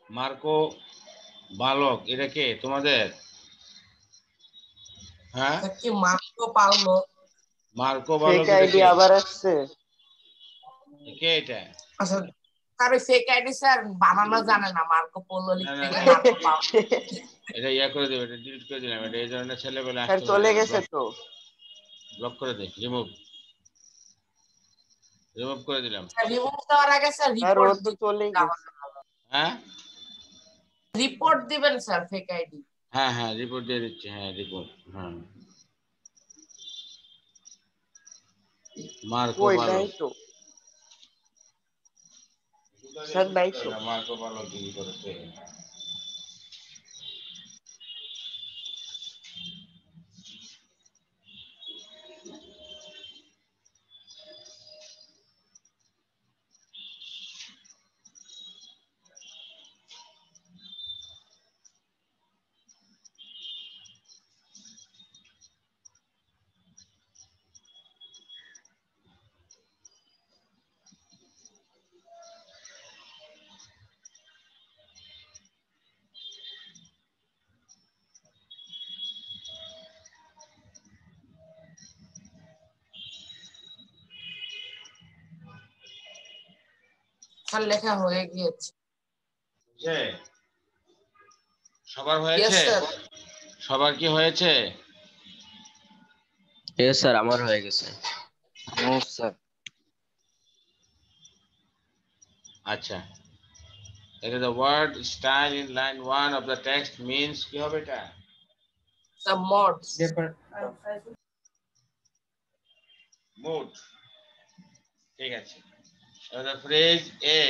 Marco বালক, এটা কে তোমাদের? হ্যাঁ, কি মার্কো পাওলো? মার্কো বালক ফেক এটা আইডি কে? আবার আসছে। কে এটা? আচ্ছা, তার ফেক আইডি স্যার বানানো জানে না, মার্কো পোলো না লিখতে না গিয়ে না, মার্কো পাওলো। এটা ইয়া করে দেবে, এটা ডিলিট করে দিলাম। এটা এই ধরনের ছেলেবেলে স্যার আসতে পারে চলে না, গেছে ব্লক তো। ব্লক করে দে, রিমুভ রিমুভ করে দিলাম। রিমুভ দেওয়ার আগে স্যার স্যার ও রিপোর্ট তো চলেই গেছে। হ্যাঁ রিপোর্ট দিবেন স্যার ফেক আইডি। হ্যাঁ হ্যাঁ, রিপোর্ট দিয়ে দিচ্ছি। হ্যাঁ রিপোর্ট, হ্যাঁ। মার্কো কই নাই বালক, তো স্যার, নাই তো। মার্কো বালক কি করেছে? স্যার লেখা হয়ে গিয়েছে। সবার ইয়েস হয়েছে? স্যার। সবার কি হয়েছে? ইয়েস স্যার, আমার হয়ে গেছে। No sir. আচ্ছা, এটা the word style in line 1 of the text means কি হবে এটা? Sir modes. mood, ঠিক আছে। The phrase a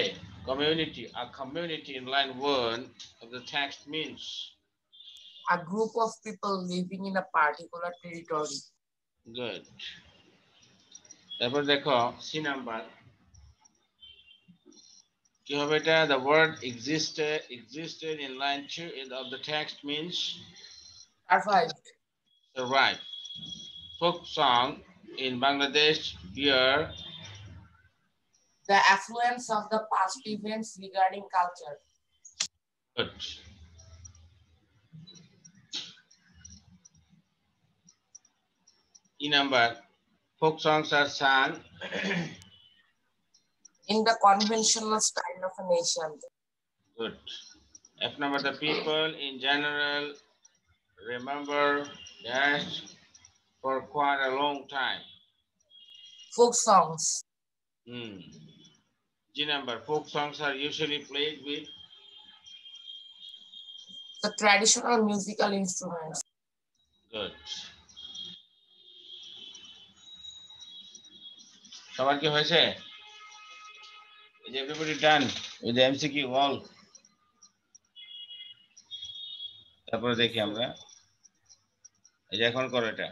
community in line 1 of the text means A group of people living in a particular territory. good. তারপর দেখো C number কি হবে এটা? The word existed in line 2 of the text means Survived. survive. Folk song in Bangladesh bear The affluence of the past events regarding culture. good. E number, folk songs are sung In the conventional style of a nation. good. F number, the people in general remember dash for quite a long time. Folk songs. G number, folk songs are usually played with The traditional musical instruments. good. সবার কি হয়েছে? Is everybody done with the MCQ all? তারপরে দেখি আমরা, এই যে এখন করো এটা।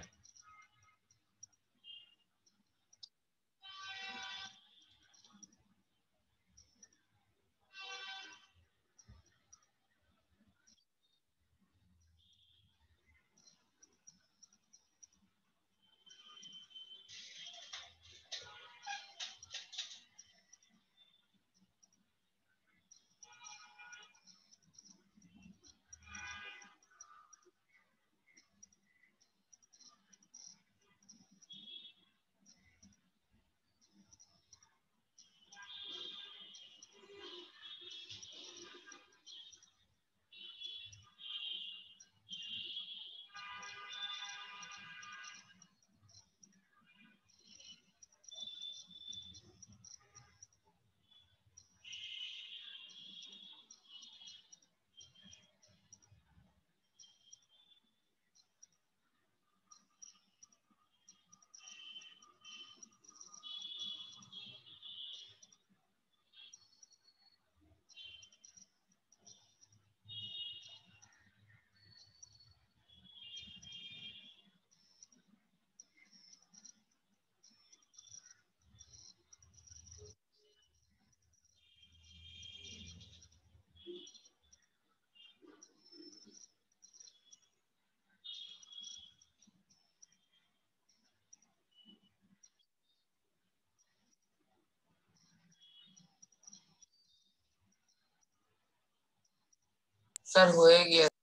স্যার হয়ে গিয়েছে।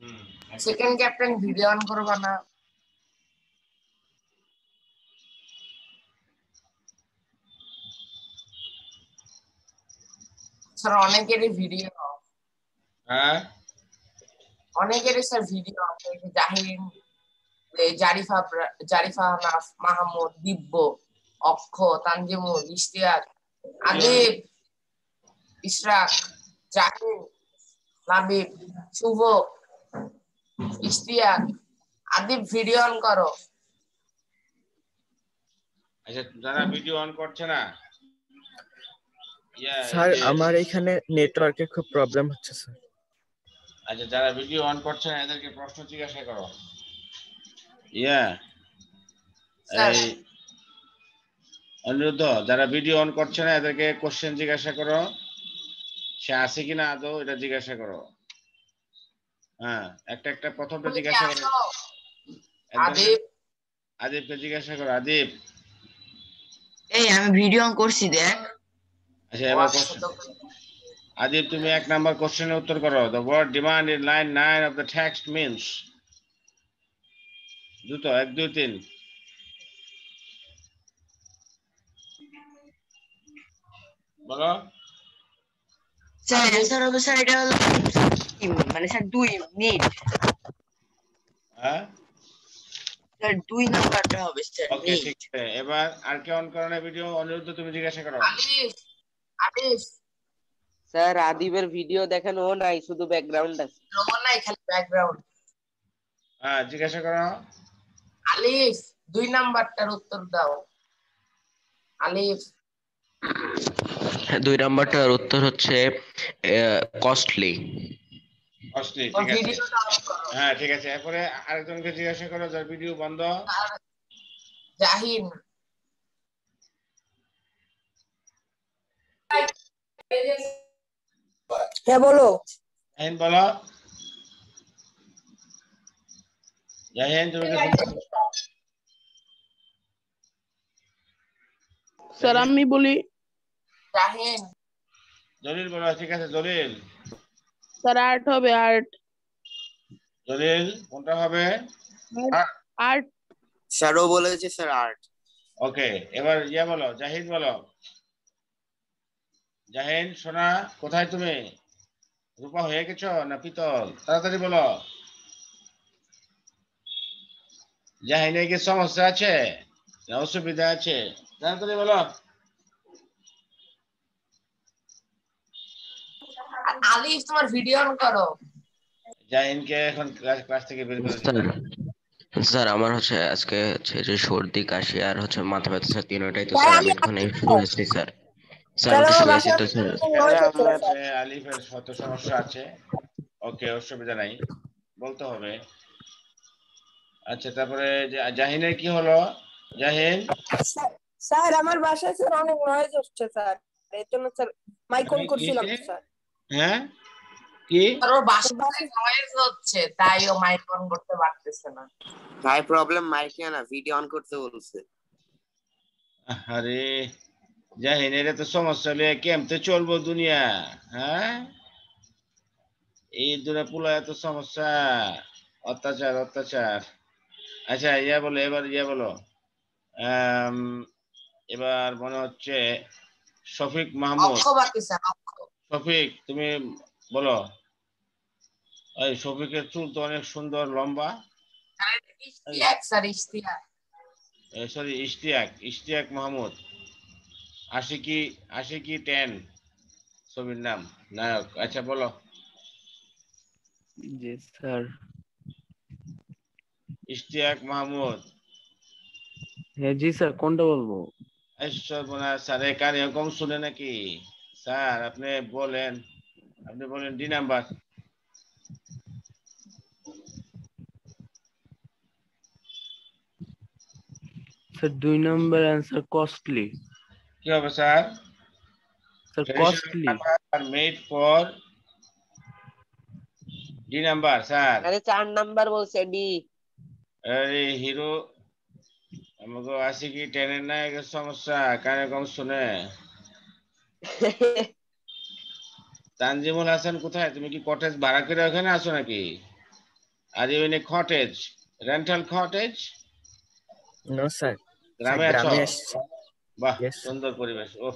হুম, সেকেন্ড ক্যাপ্টেন ভিডিও অন করবা না? স্যার অনেকেরই ভিডিও হ্যাঁ অনেকেরই স্যার ভিডিও জাহিন, জারিফা আহনাফ, মাহমুদ, দিব্য, অক্ষ, তানজিমুল, ইশতিয়াক, আদিব, ইশরাক, জাহিন, লাবিব, শুভ, ইশতিয়াক, আদিব ভিডিও অন করো। আচ্ছা, যারা ভিডিও অন করছে না, স্যার আমার এখানে নেটওয়ার্কের খুব প্রবলেম হচ্ছে স্যার। আচ্ছা, যারা ভিডিও অন করছে না এদেরকে প্রশ্ন জিজ্ঞাসা করো। ইয়া স্যার এই অনিরুদ্ধ, যারা ভিডিও অন করছে না এদেরকে কোশ্চেন জিজ্ঞাসা করো, সে আছে কিনা আদৌ এটা জিজ্ঞাসা করো। হ্যাঁ, একটা একটা প্রথমটা তুমি কি জিজ্ঞাসা করো। আসো? একজনকে, আদিব, আদিবকে জিজ্ঞাসা করো। আদিব, এই আমি ভিডিও অন করছি দেখ। আচ্ছা ও এবার আসছে কোশ্চেন। তো। আদিব, তুমি 1 নাম্বার কোশ্চেনের উত্তর করো। The word demand in line 9 of the text means. দ্রুত 1 2 3 বলো। স্যার অ্যান্সার হবে স্যার, এটা হলো মানে স্যার 2 মিনিট। হ্যাঁ, স্যার 2 নাম্বারটা হবে স্যার ওকে, মিনিট। ঠিক আছে। এবার আর কে অন করো না ভিডিও? অনিরুদ্ধ, তুমি জিজ্ঞাসা করো। আলিফ, আলিফ, স্যার আদিবের ভিডিও দেখানো নাই, শুধু ব্যাকগ্রাউন্ড আছে। রোমান নাই, খালি ব্যাকগ্রাউন্ড। হ্যাঁ, জিজ্ঞাসা করো। আলিফ, 2 নাম্বারটার উত্তর দাও। আলিফ, 2 নাম্বারটার উত্তর হচ্ছে কস্টলি। কস্টলি, ওর ঠিক আছে। ভিডিওটা অন করো। হ্যাঁ, ঠিক আছে। এরপরে আরেকজনকে জিজ্ঞাসা করো যার ভিডিও বন্ধ। আর জাহিন, হ্যাঁ বলো। জাহিন বলো। জাহিন, তুমি কি শুনতে পাচ্ছ? স্যার আমি বলি। জাহিন, জলিল বলো। ঠিক আছে, জলিল। স্যার আর্ট হবে, আর্ট। জলিল, কোনটা হবে? আর্ট। স্যারও বলেছে স্যার আর্ট। ওকে, এবার ইয়া বলো, জাহিদ বলো। জাহিন সোনা, কোথায় তুমি? রূপা হয়ে গেছো না পিতল? তাড়াতাড়ি বলো। জাহিনের কি সমস্যা আছে না অসুবিধা আছে? তাড়াতাড়ি বলো। আলিফ তোমার ভিডিও অন করো। জাহিনকে এখন ক্লাস থেকে বের করে দিন। স্যার স্যার আমার হচ্ছে আজকে হচ্ছে যে সর্দি কাশি আর হচ্ছে মাথা ব্যথা স্যার, তিনটাই তো স্যার। আমি এখন এই শুয়ে আছি স্যার। স্যার আমি তো শুয়ে আছি তো স্যার। আলিফের শত সমস্যা আছে। ওকে, অসুবিধা নাই, বলতে হবে। আচ্ছা, তারপরে জাহিনের কি হলো? জাহিন, স্যার আমার বাসায় স্যার অনেক নয়েজ হচ্ছে স্যার, এর জন্য স্যার মাইক অন করছিলাম স্যার। হ্যাঁ কি? আর ওর বাসায় নয়েজ হচ্ছে, তাই ও মাইক অন করতে পারতেছে না। ভাই প্রবলেম মাইকে না, ভিডিও অন করতে বলছে। আরে জাহিনের এত সমস্যা নিয়ে কেমতে চলবো দুনিয়া? হ্যাঁ, এই দুনিয়া পুলা এত সমস্যা, অত্যাচার অত্যাচার। আচ্ছা, ইয়া বলো, এবার ইয়া বলো। আম, এবার মনে হচ্ছে শফিক মাহমুদ। অক্ষ বাকি স্যার, অক্ষ। শফিক, তুমি বলো। এই শফিকের চুল তো অনেক সুন্দর লম্বা। ইশতিয়াক স্যার, ইশতিয়াক। সরি, ইশতিয়াক, ইশতিয়াক মাহমুদ। আশিকি, আশিকি 10 ছবির নাম, নায়ক। আচ্ছা বলো। জি স্যার। ইশতিয়াক মাহমুদ। হ্যাঁ জি স্যার, কোনটা বলবো? স্যার কান এরকম শুনে নাকি? স্যার আপনি বলেন, আপনি বলেন ডি নাম্বার। স্যার 2 নম্বর অ্যান্সার কস্টলি। কি হবে sir? Sir Traditional costly. are made for D number sir. আরে 4 নাম্বার বলছে ডি। আরে হিরো, আমাকে আশিকি 10 এর নায়কের সমস্যা, কানে কম শুনে। তানজিমুল হাসান কোথায়? তুমি কি কটেজ ভাড়া করে ওখানে আছো নাকি? Are you in a cottage, rental cottage? No sir, গ্রামে আছো? গ্রামে আসছি। বাহ, Yes, sir. সুন্দর পরিবেশ। ওহ,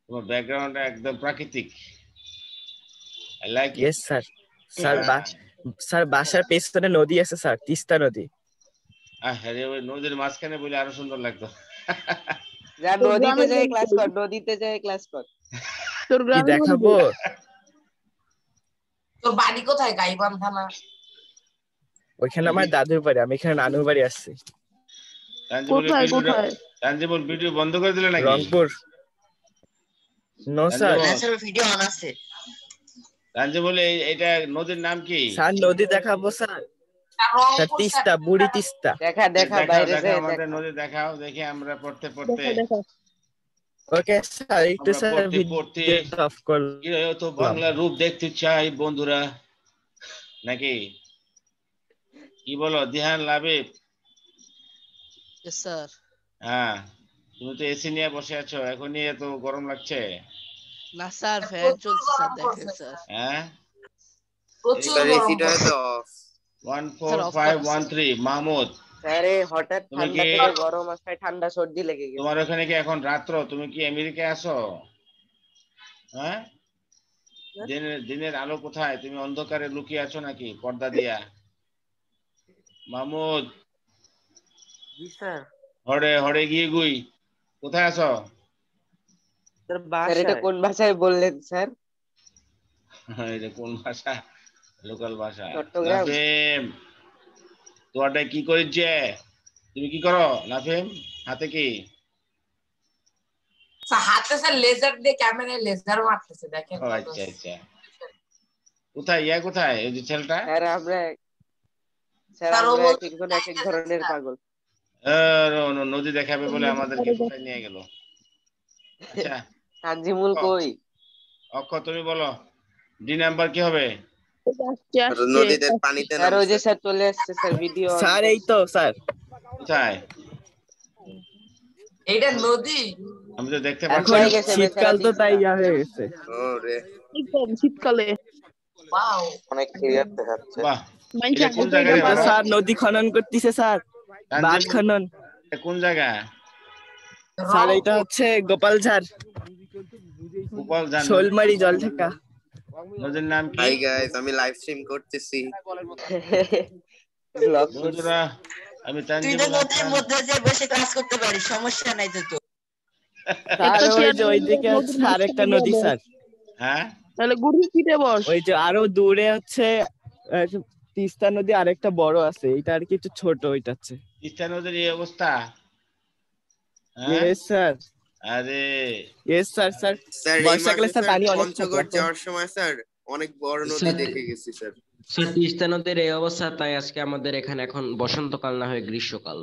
তোমার ব্যাকগ্রাউন্ডটা একদম প্রাকৃতিক। I like it. Yes sir. Sir বাসার পেছনে নদী আছে স্যার, তিস্তা নদী। আরে ওই নদীর মাঝখানে বলে আরো সুন্দর লাগতো। যা নদীতে যায় ক্লাস কর, নদীতে যায় ক্লাস কর। তোর কি গ্রামে দেখাবো? তোর বাড়ি কোথায়? গাইবান্ধা থানা? ওইখানে আমার দাদুর বাড়ি, আমি এখানে নানুর বাড়ি আসছি। কোথায় কোথায়? তানজিমুল ভিডিও বন্ধ করে দিলে নাকি? রংপুর। No sir. তানজিমুল, না স্যার ভিডিও অন আছে। তানজিমুল এটা নদীর নাম কি? স্যার নদী দেখাবো স্যার। স্যার রংপুর তিস্তা, বুড়ি তিস্তা। দেখা দেখা দেখাও বাইরে দেখাও, যায় আমাদের দেখা। নদী দেখাও, দেখি আমরা পড়তে পড়তে। দেখা ওকে স্যার, একটু আমরা স্যার পড়তে পড়তে ভিডিও অফ কি তো বাংলা রূপ দেখতে চাই বন্ধুরা, নাকি কি বলো দিহান লাবিব? স্যার। হ্যাঁ, তুমি তো এসি নিয়ে বসে আছো, এখনই এত গরম লাগছে? না স্যার, ফ্যান চলছে স্যার, দেখেন স্যার। হ্যাঁ, প্রচুর গরম পড়ছে। 14513 মাহমুদ, স্যার হঠাৎ তুমি ঠান্ডা কি, থেকে গরম আসলে ঠান্ডা সর্দি লেগে গেছে। তোমার ওখানে কি এখন রাত্র? তুমি কি আমেরিকায় আছো? হ্যাঁ, দিনের আলো কোথায়? তুমি অন্ধকারে লুকিয়ে আছো নাকি পর্দা দিয়া? মাহমুদ, জি স্যার। হড়ে হড়ে গিয়ে গুই, কোথায় আছো? স্যার এটা কোন ভাষায় বললেন স্যার? এটা কোন ভাষা? লোকাল ভাষা। চট্টগ্রাম। নাফিম, তোমারটা কি করেছে? তুমি কি করো নাফিম? হাতে কি? হাতে স্যার লেজার দিয়ে ক্যামেরায় লেজার মারতেছে, দেখেন। ও আচ্ছা আচ্ছা। কোথায় কোথায় ওই যে ছেলেটা? স্যার আমরা এক একজন এক এক ধরনের পাগল। নদী দেখাবে বলে আমাদেরকে কোথায় নিয়ে গেল? আচ্ছা, তানজিমুল কই? অক্ষ তুমি বলো, ডি নাম্বার কি হবে? নদীতে পানিতে স্যার ওই যে স্যার চলে আসছে স্যার, ভিডিও স্যার এই তো স্যার। কোথায়? এইটা নদী? আমি তো দেখতে এখন পাচ্ছি। শীতকাল তো তাই হয়ে গেছে। একদম শীতকালে ওয়াও, অনেক ক্লিয়ার দেখাচ্ছে। বাহ, এটা কোন জায়গায় রে তো বাবা? স্যার নদী খনন করতেছে স্যার, বাঁধ খনন। কোন জায়গা? স্যার এটা হচ্ছে গোপালঝাড়, গোপালঝাড়। শোলমারি জল ঢাকা। নদীর নাম কি? হাই গাইস, আমি লাইভ স্ট্রিম করতেছি। বন্ধুরা, আমি তুই তো তানজিমুল নদীর হাসান। মধ্যে যে বসে কাজ করতে পারিস, সমস্যা নাই তো। স্যার ওই যে ওইদিকে হচ্ছে আরেকটা নদী স্যার। হ্যাঁ, তাহলে গুড়ি কিটে বস। ওই যে আরো দূরে হচ্ছে তিস্তা নদী, আরেকটা বড় আছে, এটা আর কি একটু ছোট, ওইটা হচ্ছে। তিস্তা নদীর এই অবস্থা? Yes sir. আরে ইয়েস স্যার। স্যার স্যার এই বর্ষাকালে মাসে স্যার স্যার পানি অনেক থাকে। পঞ্চগড় যাওয়ার সময় স্যার অনেক বড় নদী দেখে গেছি স্যার। স্যার তিস্তা নদীর এই অবস্থা, তাই আজকে আমাদের এখানে এখন বসন্তকাল না হয়ে গ্রীষ্মকাল।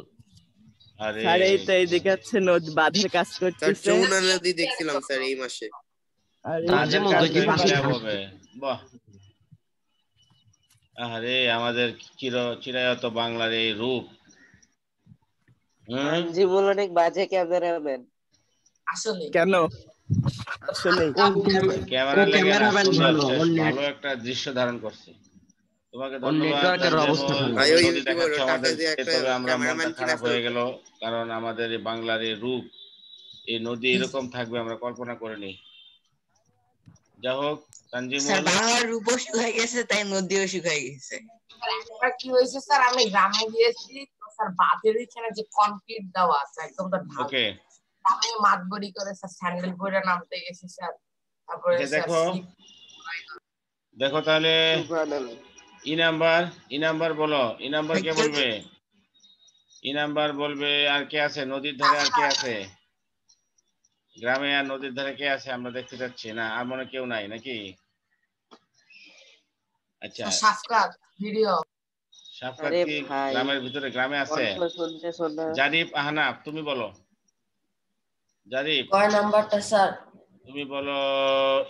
আরে স্যার এই তো এইদিকে হচ্ছে নদী বাঁধের কাজ স্যার করতেছে। যমুনা নদী দেখছিলাম স্যার এই মাসে। বাঁধের কাজ করতে হবে। বাহ, আরে আমাদের চিরায়ত বাংলার এই রূপ। তানজিমুল অনেক বাজে ক্যামেরাম্যান। আসলে কেন? আসলে ক্যামেরা লেগে না, ভালো একটা দৃশ্য ধারণ করছে। তোমাকে ধন্যবাদ। ভাই ওই ইউটিউবার টাকা দিয়ে একটা তবে আমরা ক্যামেরাম্যান মনটা খারাপ হয়ে গেল, কারণ আমাদের এই বাংলার এই রূপ, এই নদী এরকম থাকবে আমরা কল্পনা করিনি। যা হোক, তানজিমুল, বাংলার রূপও শুকাই গেছে, তাই নদীও শুকাই গেছে। একবার কি হয়েছে স্যার, আমি গ্রামে গিয়েছি তো স্যার, বাঁধের এখানে যে কনক্রিট দেওয়া আছে একদম তো ঢাল। ওকে, আমি মাতবরি করে স্যার স্যান্ডেল পরে নামতে গেছি স্যার। তারপরে দেখো তাহলে ই নাম্বার বলো, ই নাম্বার কে বলবে? ই নাম্বার বলবে। আর কে আছে নদীর ধারে? আর কে আছে গ্রামে? আর নদীর ধারে কে আছে আমরা দেখতে যাচ্ছি না, আর মনে কেউ নাই নাকি? আচ্ছা, সাফকাত ভিডিও। সাফকাত কি গ্রামের ভিতরে? গ্রামে আছে। জারিফ আহনাফ, তুমি বলো। জারিফ, কয় নাম্বারটা স্যার? তুমি বলো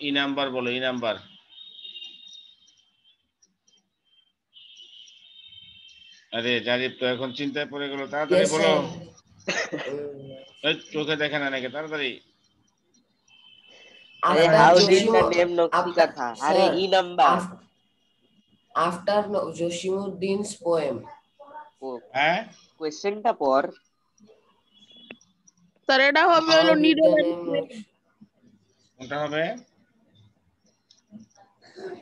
ই নাম্বার বলো, ই নাম্বার। আরে জারিফ তো এখন চিন্তায় পড়ে গেল, তাড়াতাড়ি বলো। চোখে দেখে না নাকি? তাড়াতাড়ি। अरे After how did the Joshimu- name नौसिका after- था? अरे sir, ई नंबर after Joshimuddin's poem. হ্যাঁ কোয়েশ্চেনটা পর স্যার এটা হবে How হলো did needle the end name কোনটা হবে?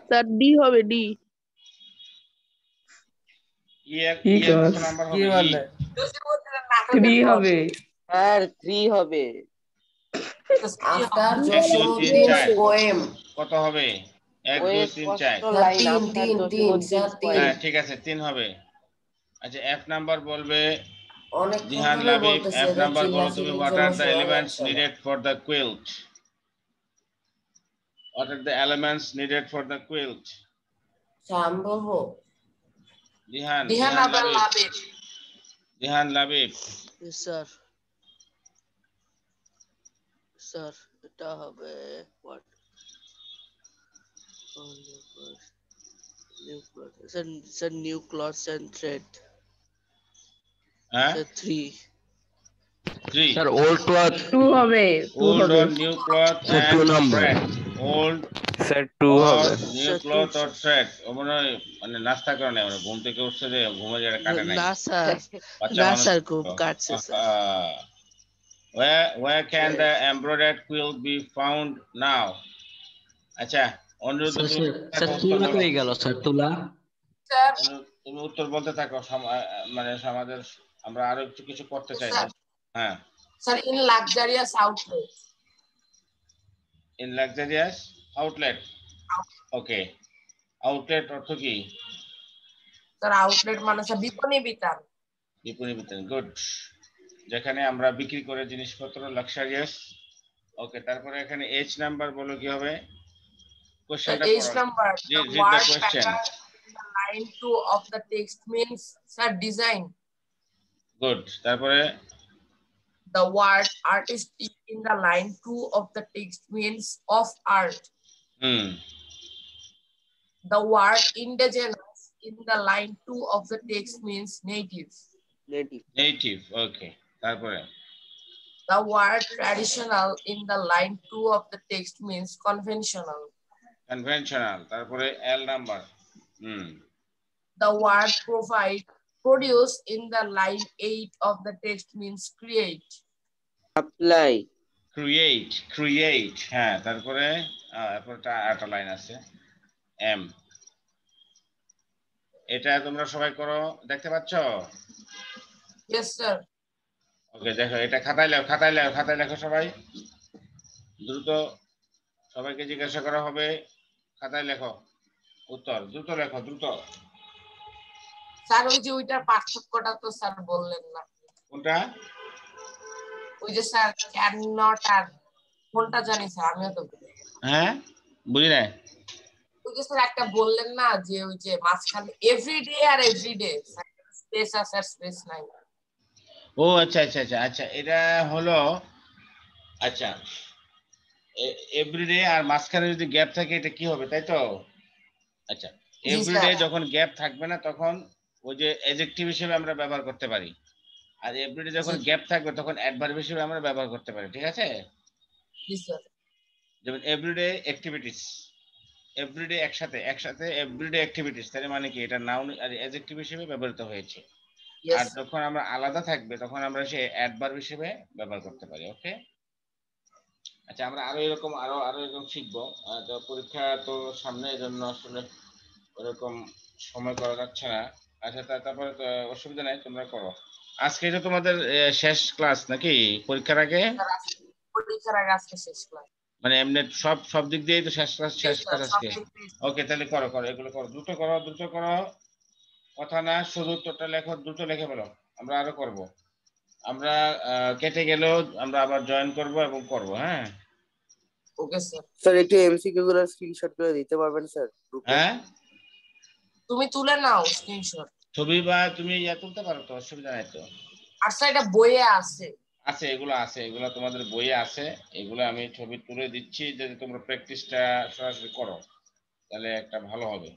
স্যার ডি হবে ডি। ই কত নাম্বার হবে? থ্রি হবে। স্যার 3 হবে। after 1 2 3 Joshimuddin's 4 poem? কত হবে? 1 ওই 2 3 স্পষ্ট 4 লাইন তিন, আফটার তিন, জসিমউদ্দিন তিন, হ্যাঁ ঠিক আছে 3 হবে। আচ্ছা এফ নাম্বার বলবে অনেকক্ষণ জিহান ধরে লাবিব। বলতেছে এফ এটা নাম্বার বলো তুমি, চিল্লাচিল্লির হোয়াট জন্য আর দ্য শোনা এলিমেন্টস যাচ্ছে না। Needed for the quilt? What are the elements needed for the quilt? আমি বলবো Jihan দিহান আবার Labib. Jihan Labib. Yes, sir. Sir, এটা হবে what? New cloth. Sir, new cloths and thread. Huh? Sir, 3. 3. Sir old cloth two হবে। Old or new cloth Sir, and 2 number. thread. Old sir 2 or হবে। new Sir, cloth two, or thread. ও মনে হয় মানে নাস্তা করে না, মানে ঘুম থেকে উঠছে যে ঘুমে যেটা কাটে নাই। না স্যার, বাচ্চা না মানুষ স্যার তো। খুব কাটছে sir. Where can the embroidered quilt be found now? আচ্ছা অনুরোধ স্যার তুমি স্যার তুলা হয়ে গেল স্যার তুলা। স্যার তুমি উত্তর বলতে থাকো, মানে আমাদের আমরা আরো একটু কিছু করতে চাই। স্যার হ্যাঁ sir in luxurious outlet. In luxurious outlet. Okay, outlet অর্থ কি? স্যার আউটলেট মানে স্যার বিপণী বিতান। বিপণী বিতান, গুড। যেখানে আমরা বিক্রি করে জিনিসপত্র, লাক্সারিয়াস। ওকে, তারপরে এখানে এইচ নাম্বার বলো কি হবে? কোশ্চেনটা H number, the read the word question. pattern in the line 2 of the text means sir design. Good. তারপরে The word artistic in the line 2 of the text means of art. The word indigenous in the line 2 of the text means native. native. Okay. তারপরে The word traditional in the line 2 of the text means conventional. conventional. তারপরে L number. The word provide, produce in the line 8 of the text means create. Apply. Create. হ্যাঁ, তারপরে এরপরটা আরেকটা line আছে M। এটা তোমরা সবাই করো, দেখতে পাচ্ছো? Yes sir. ওকে, দেখো এটা খাতায় লেখো সবাই দ্রুত। সবাইকে জিজ্ঞাসা করা হবে, খাতায় লেখো উত্তর, দ্রুত লেখো, দ্রুত। স্যার ওই যে ওইটার পার্থক্যটা তো স্যার বললেন না। কোনটা? ওই যে স্যার ক্যান নট আর কোনটা জানি স্যার, আমিও তো হ্যাঁ বুঝি না। ওই যে স্যার একটা বললেন না যে ওই যে মাঝখানে এভরিডে আর এভরিডে স্পেস আছে আর স্পেস নাই। ও আচ্ছা, এটা হলো আচ্ছা এভরিডে আর মাঝখানে যদি গ্যাপ থাকে এটা কি হবে, তাই তো? আচ্ছা, এভরিডে যখন গ্যাপ থাকবে না তখন ওই যে অ্যাডজেক্টিভ হিসেবে আমরা ব্যবহার করতে পারি, আর এভরিডে যখন গ্যাপ থাকবে তখন অ্যাডভার্ব হিসেবে আমরা ব্যবহার করতে পারি, ঠিক আছে? যেমন এভরিডে অ্যাক্টিভিটিস, এভরিডে একসাথে এভরিডে অ্যাক্টিভিটিস, তার মানে কি এটা নাউন আর অ্যাডজেক্টিভ হিসেবে ব্যবহৃত হয়েছে। আর যখন আমরা আলাদা থাকবে তখন আমরা সে অ্যাডভার্ব হিসেবে ব্যবহার করতে পারি। ওকে, আচ্ছা আমরা আরো এরকম শিখবো। তো পরীক্ষা তো সামনে, এজন্য আসলে ওরকম সময় করা যাচ্ছে না। আচ্ছা তারপরে অসুবিধা নাই, তোমরা করো। আজকে তো তোমাদের শেষ ক্লাস নাকি পরীক্ষার আগে? আজকে শেষ ক্লাস, মানে এমনি সব দিক দিয়েই তো শেষ ক্লাস আজকে। ওকে, তাহলে করো এগুলো করো, দ্রুত করো, কথা না, শুধু উত্তরটা লেখো, দ্রুত লিখে বলো। আমরা আরো করব, আমরা কেটে গেলেও আমরা আবার জয়েন করব এবং করব। হ্যাঁ ওকে স্যার। স্যার একটু এমসিকিউ গুলো স্ক্রিনশট করে দিতে পারবেন স্যার? হ্যাঁ তুমি তুলে নাও স্ক্রিনশট, ছবি বা তুমি তুলতে পারো, তো অসুবিধা নাই তো। আর স্যার এটা বইয়ে আছে, এগুলো তোমাদের বইয়ে আছে। এগুলো আমি ছবি তুলে দিচ্ছি, যদি তোমরা প্র্যাকটিসটা সরাসরি করো তাহলে একটা ভালো হবে।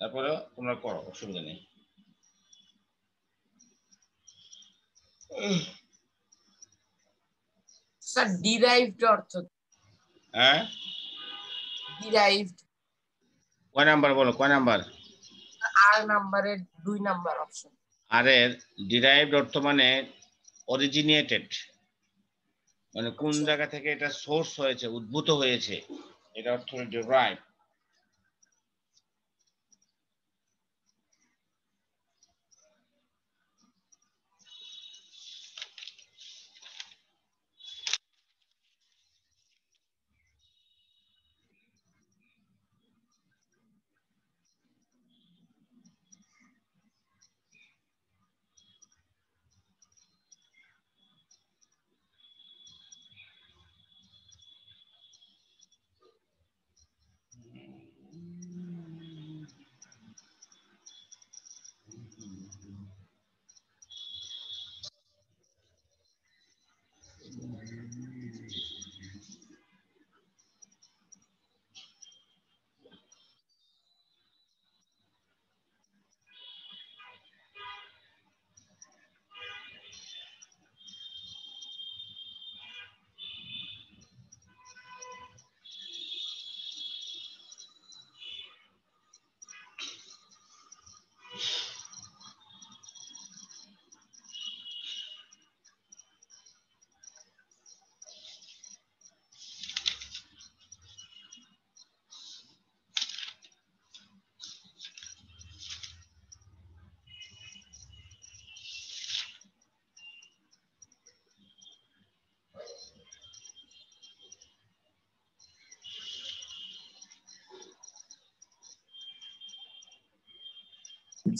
তারপরে তোমরা করো, অসুবিধা নেই। স্যার ডিরাইভড অর্থ? হ্যাঁ derived কয় নাম্বার বলো কয় নাম্বার আর নাম্বারের 2 নাম্বার অপশন আর এর ডিরাইভড অর্থ মানে অরিজিনেটেড মানে কোন জায়গা থেকে এটা সোর্স হয়েছে উদ্ভূত হয়েছে এটা অর্থ ডিরাইভ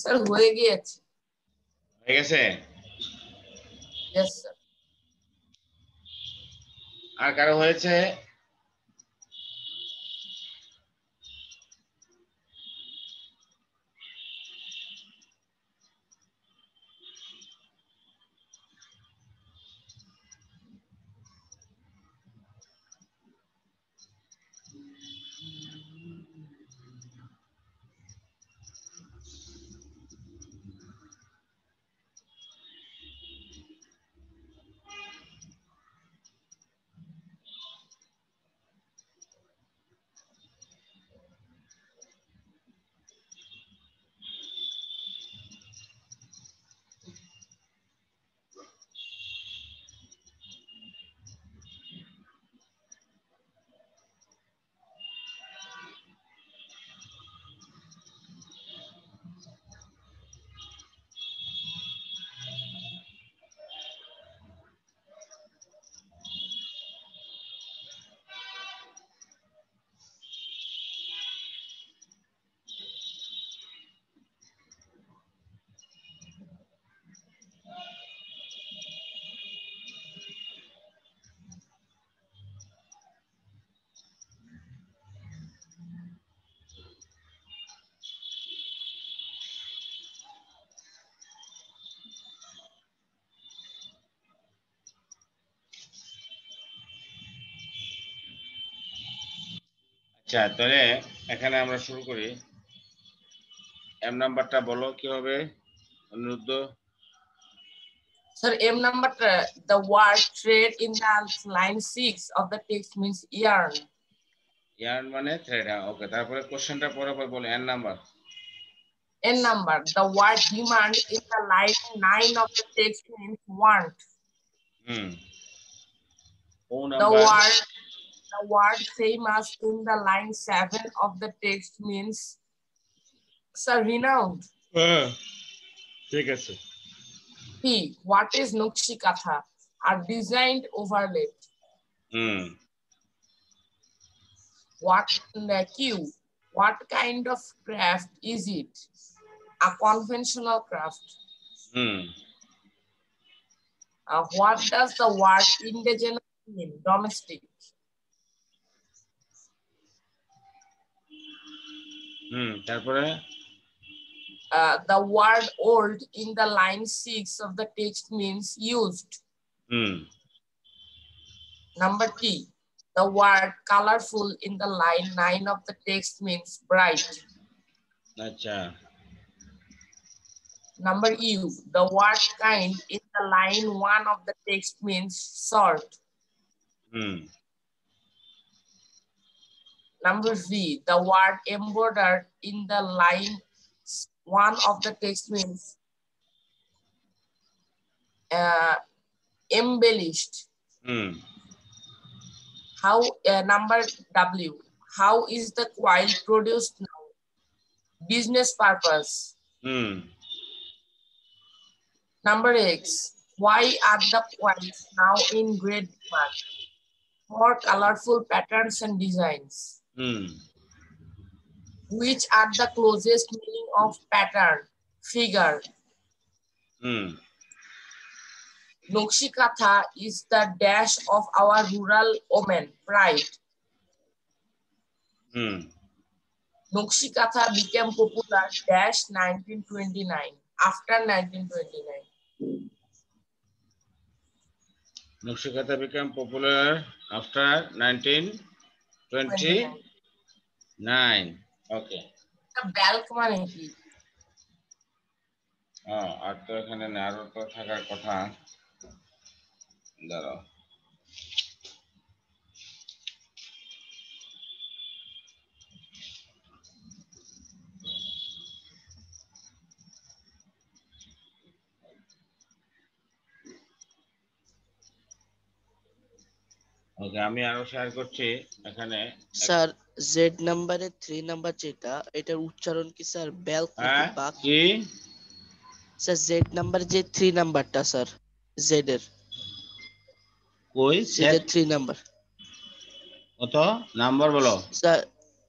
স্যার হয়ে গিয়েছে হয়ে গেছে यस স্যার আর কারো হয়েছে আচ্ছা তাহলে এখানে আমরা শুরু করি এম নাম্বারটা বলো কি হবে অনুরুদ্ধ Sir, M number, the word trade in the line 6 of the text means yarn. Yarn মানে থ্রেড ওকে তারপরে কোশ্চেনটা পরে বলো N number N number, the word demand in the line 9 of the text means want. O number, the word famous in the line 7 of the text means sir renowned. ঠিক আছে P, what is Nukshi Katha? Are designed overlaid. What Q? What kind of craft is it? A conventional craft. What does the word indigenous mean? Domestic. তারপরে the word old in the line 6 of the text means used. Number T, the word colorful in the line 9 of the text means bright. আচ্ছা Number U, the word kind in the line 1 of the text means short. Number V, the word embroidered in the line 1 of the text means embellished. How number W, how is the coil produced now? Business purpose. Number X, why are the coils now in great demand? More colorful patterns and designs. Which are the closest meaning of pattern, figure? Nakshikatha is the dash of our rural women, pride. Nakshikatha became popular dash 1929, after 1929. Nakshikatha became popular after 1929. Okay. The balk মানে কি? আর তো এখানে narrow তো থাকার কথা। দাঁড়াও। ওকে, আমি আরো শেয়ার করছি এখানে। স্যার জেড নাম্বারে 3 নাম্বার যেটা, এটার উচ্চারণ কি স্যার বেলক নাকি বাক? কি স্যার জেড নাম্বারে যে 3 নাম্বারটা স্যার, জেড এর কই জেড 3 নাম্বার কত নাম্বার বলো? স্যার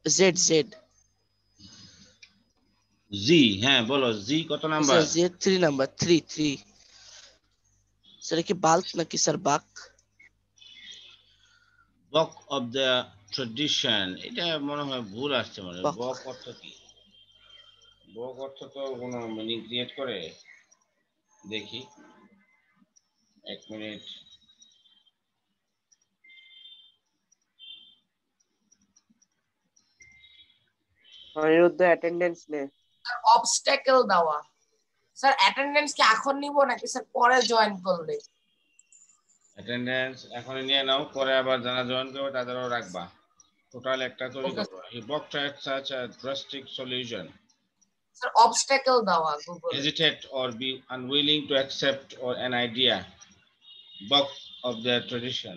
জেড জেড জি, হ্যাঁ বলো জি কত number? Sir Z 3 number 3 sir কি বাল্ক নাকি স্যার বাক? বক অফ দ্য ট্রেডিশন, এটা মনে হয় ভুল আসছে। মানে বক অর্থ কি? বক অর্থ তো কোনো মিনিং ক্রিয়েট করে, দেখি 1 মিনিট। অনিরুদ্ধ অ্যাটেন্ডেন্স নে। অবস্ট্যাকল দেওয়া। স্যার অ্যাটেন্ডেন্স কি এখন নিব নাকি স্যার পরে জয়েন করলে? অ্যাটেন্ডেন্স এখন নিয়ে নাও, পরে আবার যারা জয়েন করবে তাদেরও রাখবা। টোটাল একটা তৈরি করবো। He balked at such a drastic solution. Sir, obstacle দেওয়া Google. Hesitate or be unwilling to accept or an idea. Bulk of their tradition.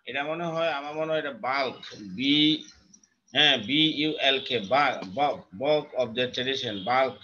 এটা মনে হয়, আমার মনে হয় এটা bulk, BULK, bulk of their tradition, bulk